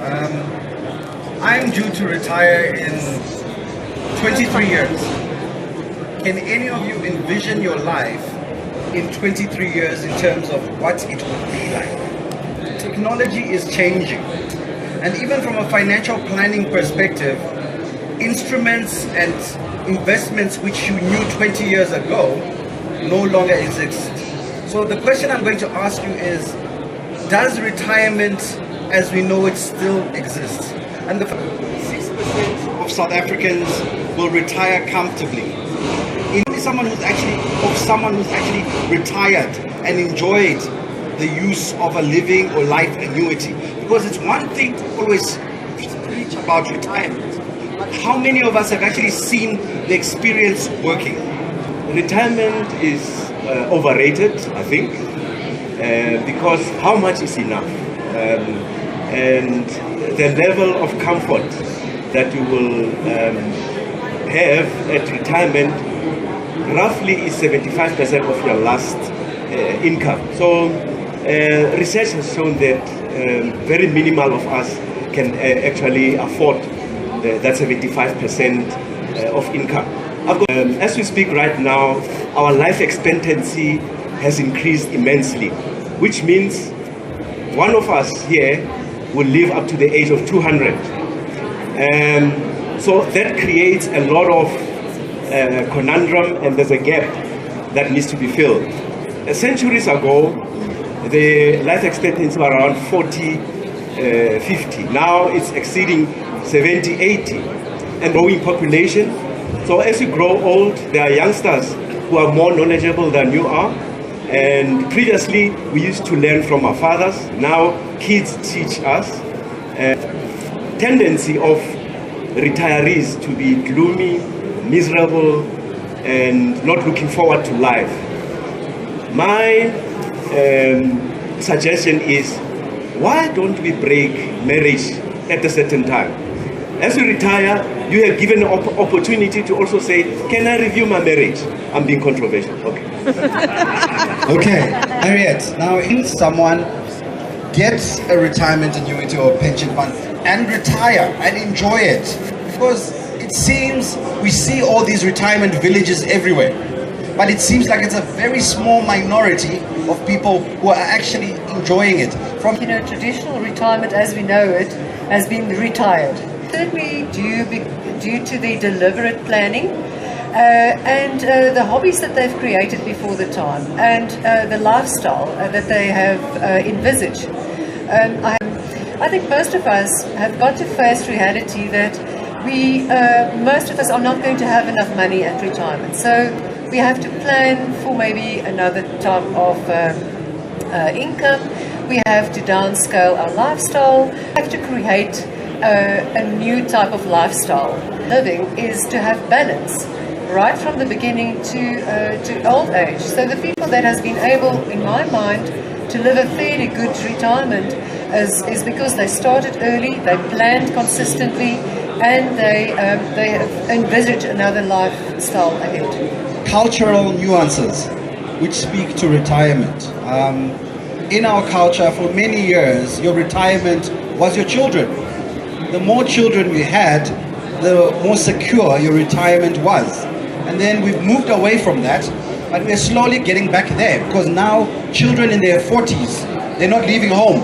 I'm due to retire in 23 years. Can any of you envision your life in 23 years in terms of what it would be like? Technology is changing. And even from a financial planning perspective, instruments and investments which you knew 20 years ago no longer exist. So the question I'm going to ask you is, does retirement as we know it still exist? And the 6% of South Africans will retire comfortably. Someone who's actually retired and enjoyed the use of a living or life annuity. Because it's one thing to always preach about retirement. How many of us have actually seen the experience working? Retirement is overrated, I think, because how much is enough? And the level of comfort that you will have at retirement roughly is 75% of your last income. So research has shown that very minimal of us can actually afford that 75% of income. As we speak right now, our life expectancy has increased immensely, which means one of us here will live up to the age of 200. So that creates a lot of conundrum, and there's a gap that needs to be filled. Centuries ago, the life expectancy was around 40, 50. Now it's exceeding 70, 80, and growing population. So as you grow old, there are youngsters who are more knowledgeable than you are. And previously, we used to learn from our fathers. Now kids teach us. Tendency of retirees to be gloomy, miserable, and not looking forward to life. My suggestion is, why don't we break marriage at a certain time? As you retire, you have given an opportunity to also say, can I review my marriage? I'm being controversial. Okay. Okay, Harriet, now if someone gets a retirement annuity or pension fund and retire and enjoy it, because it seems we see all these retirement villages everywhere, but it seems like it's a very small minority of people who are actually enjoying it. From traditional retirement as we know it has been retired. Certainly due to the deliberate planning and the hobbies that they've created before the time, and the lifestyle that they have envisaged. I think most of us have got to face reality that most of us are not going to have enough money at retirement. So we have to plan for maybe another type of income. We have to downscale our lifestyle. We have to create a new type of lifestyle. Living is to have balance right from the beginning to old age. So the people that has been able, in my mind, to live a fairly good retirement is because they started early, they planned consistently, and they have envisaged another lifestyle ahead. Cultural nuances which speak to retirement. In our culture, for many years, your retirement was your children. The more children we had, the more secure your retirement was. And then we've moved away from that, but we're slowly getting back there, because now children in their 40s, they're not leaving home.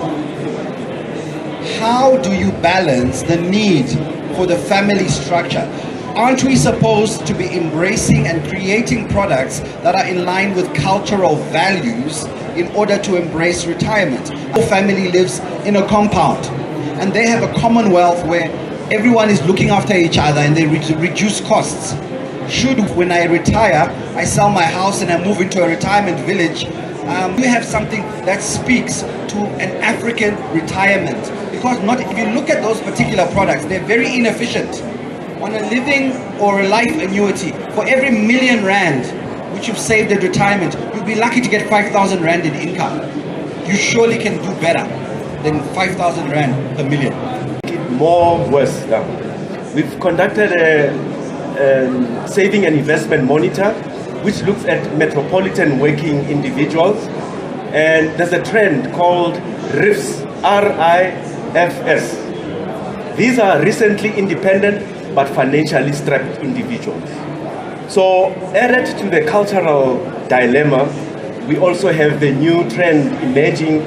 How do you balance the need for the family structure? Aren't we supposed to be embracing and creating products that are in line with cultural values in order to embrace retirement? Our family lives in a compound, and they have a commonwealth where everyone is looking after each other and they reduce costs. Should, when I retire, I sell my house and I move into a retirement village, we have something that speaks to an African retirement. Because if you look at those particular products, they're very inefficient. On a living or a life annuity, for every R1 million which you've saved at retirement, you'll be lucky to get 5,000 Rand in income. You surely can do better than 5,000 Rand per million. More worse now. We've conducted a saving and investment monitor which looks at metropolitan working individuals, and there's a trend called RIFS, R-I-F-S, These are recently independent but financially strapped individuals. So added to the cultural dilemma, we also have the new trend emerging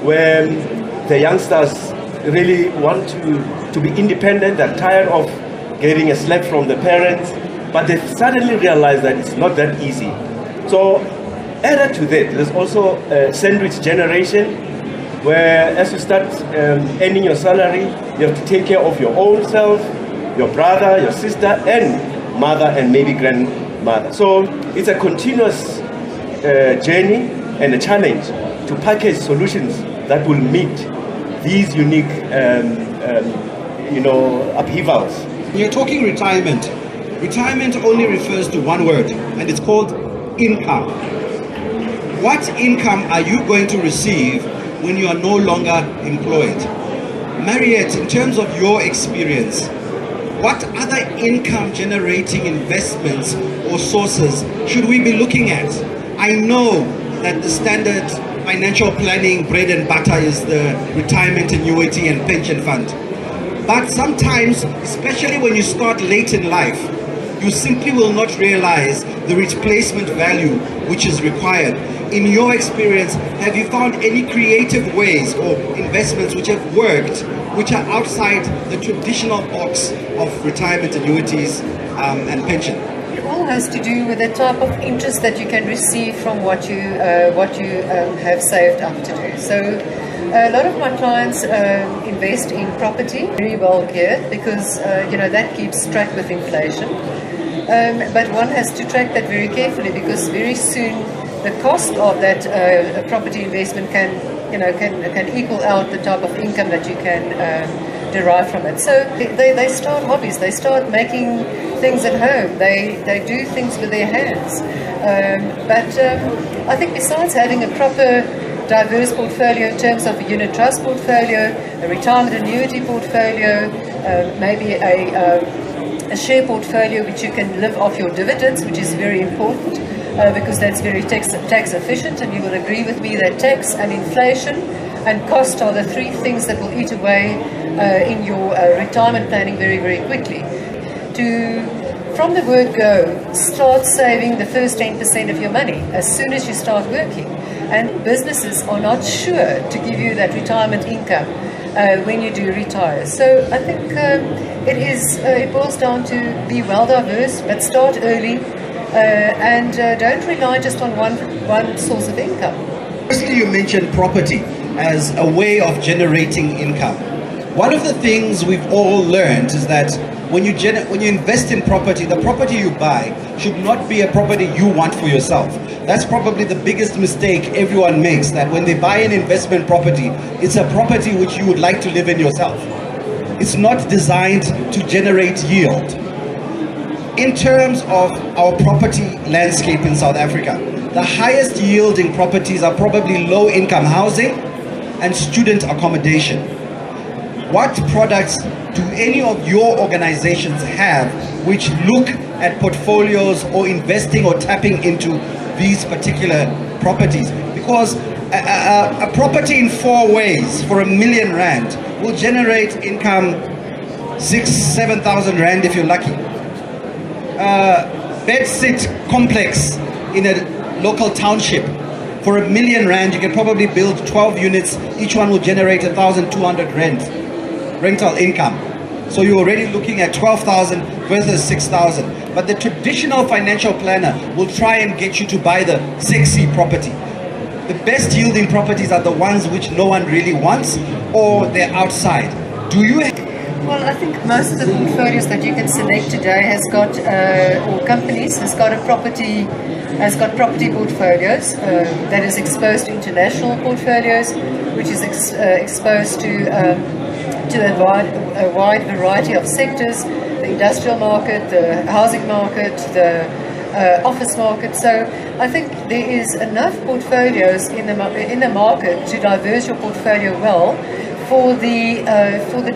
where the youngsters really want to be independent. They're tired of getting a slap from the parents, but they suddenly realize that it's not that easy. So added to that, there's also a sandwich generation where as you start earning your salary, you have to take care of your own self, your brother, your sister, and mother, and maybe grandmother. So it's a continuous journey and a challenge to package solutions that will meet these unique upheavals. You're talking retirement. Retirement only refers to one word, and it's called income. What income are you going to receive when you are no longer employed? Mariette, in terms of your experience, what other income generating investments or sources should we be looking at? I know that the standard financial planning bread and butter is the retirement annuity and pension fund. But sometimes, especially when you start late in life, you simply will not realize the replacement value which is required. In your experience, have you found any creative ways or investments which have worked, which are outside the traditional box of retirement annuities and pension? It all has to do with the type of interest that you can receive from what you have saved up to do. So a lot of my clients invest in property, very well geared, because that keeps track with inflation. But one has to track that very carefully, because very soon the cost of that property investment can equal out the type of income that you can derive from it. So they start hobbies, they start making things at home, they do things with their hands. But I think besides having a proper diverse portfolio in terms of a unit trust portfolio, a retirement annuity portfolio, maybe a share portfolio which you can live off your dividends, which is very important because that's very tax efficient, and you will agree with me that tax and inflation and cost are the three things that will eat away in your retirement planning very, very quickly. From the word go, start saving the first 10% of your money as soon as you start working. And businesses are not sure to give you that retirement income when you do retire. So I think it boils down to be well diverse, but start early and don't rely just on one source of income. Firstly, you mentioned property as a way of generating income. One of the things we've all learned is that when you invest in property, the property you buy should not be a property you want for yourself. That's probably the biggest mistake everyone makes, that when they buy an investment property, it's a property which you would like to live in yourself. It's not designed to generate yield. In terms of our property landscape in South Africa, the highest yielding properties are probably low income housing and student accommodation. What products do any of your organizations have which look at portfolios or investing or tapping into these particular properties? Because a property in 4 ways for R1 million will generate income 6,000-7,000 rand if you're lucky. Bed-sit complex in a local township, for R1 million you can probably build 12 units. Each one will generate 1,200 rand rental income. So you're already looking at 12,000 versus 6,000. But the traditional financial planner will try and get you to buy the sexy property. The best yielding properties are the ones which no one really wants, or they're outside. Do you? Well, I think most of the portfolios that you can select today has got, or companies has got property portfolios that is exposed to international portfolios, which is exposed to a wide variety of sectors, the industrial market, the housing market, the office market. So I think there is enough portfolios in the market to diverse your portfolio well for the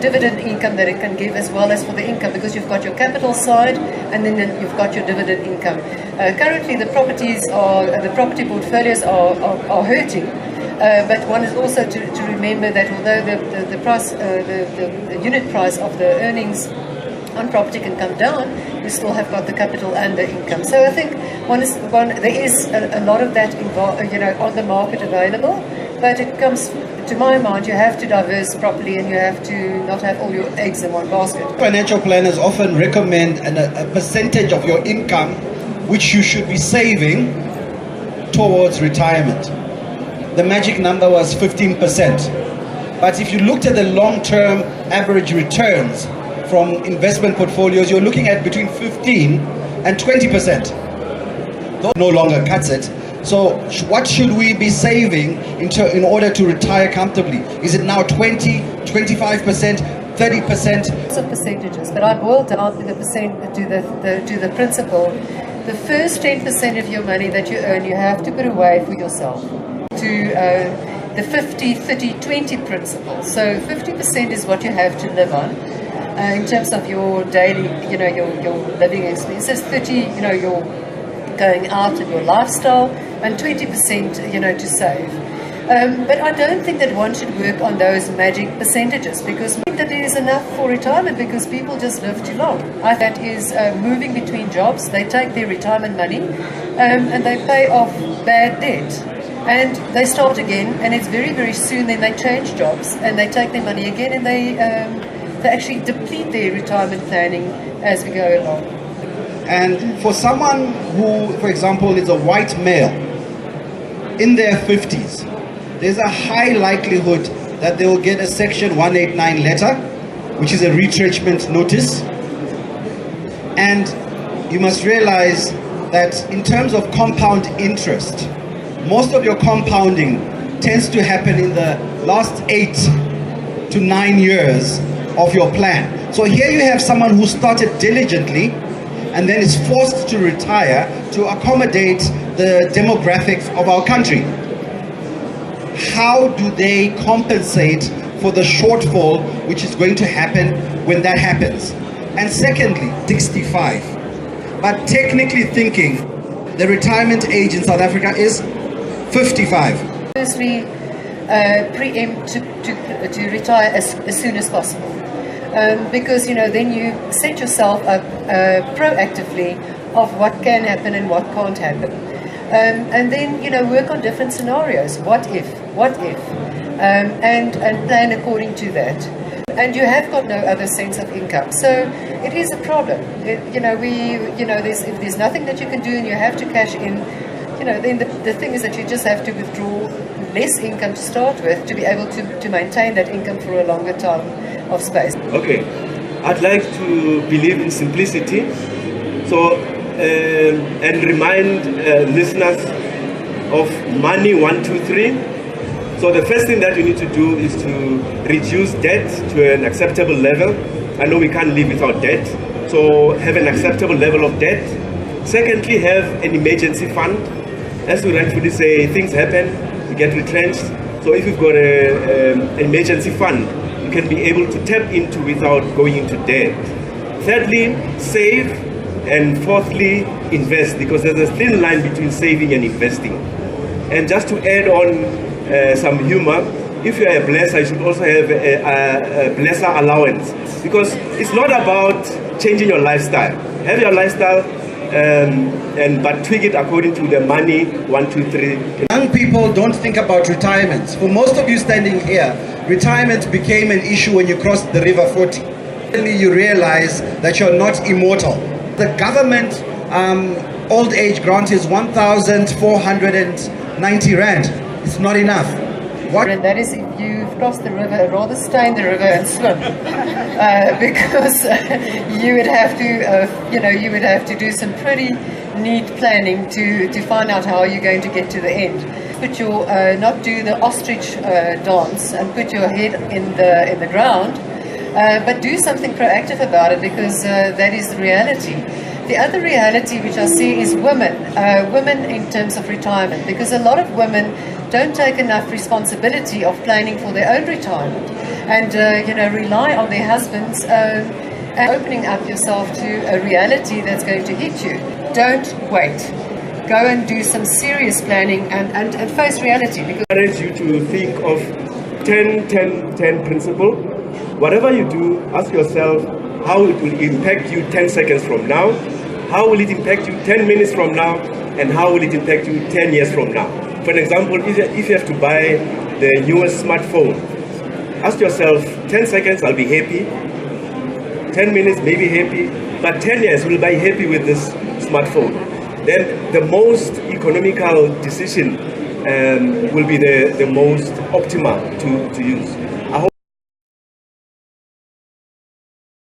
dividend income that it can give, as well as for the income, because you've got your capital side and then you've got your dividend income. Currently the property portfolios are hurting. But one is also to remember that although the price, the unit price of the earnings on property can come down, you still have got the capital and the income. So I think there is a lot of that on the market available, but it comes, to my mind, you have to diverse properly and you have to not have all your eggs in one basket. Financial planners often recommend a percentage of your income which you should be saving towards retirement. The magic number was 15%. But if you looked at the long-term average returns from investment portfolios, you're looking at between 15 and 20%. That no longer cuts it. So what should we be saving in order to retire comfortably? Is it now 20, 25%, 30%? Lots of percentages, but I boiled down to the the principle. The first 10% of your money that you earn, you have to put away for yourself. To the 50, 30, 20 principle. So 50% is what you have to live on. In terms of your daily, your living expenses, 30, your going out and your lifestyle, and 20%, to save. But I don't think that one should work on those magic percentages, because I think that it is enough for retirement, because people just live too long. I think that is moving between jobs. They take their retirement money and they pay off bad debt. And they start again, and it's very, very soon then they change jobs and they take their money again, and they actually deplete their retirement planning as we go along. And for someone who, for example, is a white male in their 50s, there's a high likelihood that they will get a Section 189 letter, which is a retrenchment notice. And you must realize that in terms of compound interest, most of your compounding tends to happen in the last 8 to 9 years of your plan. So here you have someone who started diligently and then is forced to retire to accommodate the demographics of our country. How do they compensate for the shortfall which is going to happen when that happens? And secondly, 65. But technically thinking, the retirement age in South Africa is 55. Firstly, preempt to retire as soon as possible. Because then you set yourself up proactively of what can happen and what can't happen. And then work on different scenarios. What if? And plan according to that. And you have got no other sense of income, so it is a problem. If there's nothing that you can do and you have to cash in, then the thing is that you just have to withdraw less income to start with to be able to maintain that income for a longer time of space. Okay, I'd like to believe in simplicity. So. And remind listeners of money 1, 2, 3. So the first thing that you need to do is to reduce debt to an acceptable level. I know we can't live without debt, so have an acceptable level of debt. Secondly, have an emergency fund. As we rightfully say, things happen, you get retrenched. So if you've got an emergency fund, you can be able to tap into without going into debt. Thirdly, save. And fourthly, invest, because there's a thin line between saving and investing. And just to add on some humor, if you are a blesser, you should also have a blesser allowance, because it's not about changing your lifestyle. Have your lifestyle, but tweak it according to the money 1, 2, 3. Young people don't think about retirement. For most of you standing here, retirement became an issue when you crossed the River 40. Suddenly you realize that you're not immortal. The government old age grant is 1,490 rand. It's not enough. And that is, if you've crossed the river, rather stay in the river and swim, because you would have to, you would have to do some pretty neat planning to find out how you're going to get to the end. Put your not do the ostrich dance and put your head in the ground. But do something proactive about it, because that is the reality. The other reality which I see is women in terms of retirement, because a lot of women don't take enough responsibility of planning for their own retirement, and rely on their husbands, and opening up yourself to a reality that's going to hit you. Don't wait. go and do some serious planning and face reality. Because Encourage you to think of 10-10-10 principle. Whatever you do, ask yourself how it will impact you 10 seconds from now, how will it impact you 10 minutes from now, and how will it impact you 10 years from now. For example, if you have to buy the newest smartphone, ask yourself, 10 seconds I'll be happy, 10 minutes maybe happy, but 10 years will be happy with this smartphone. Then the most economical decision will be the most optimal to use.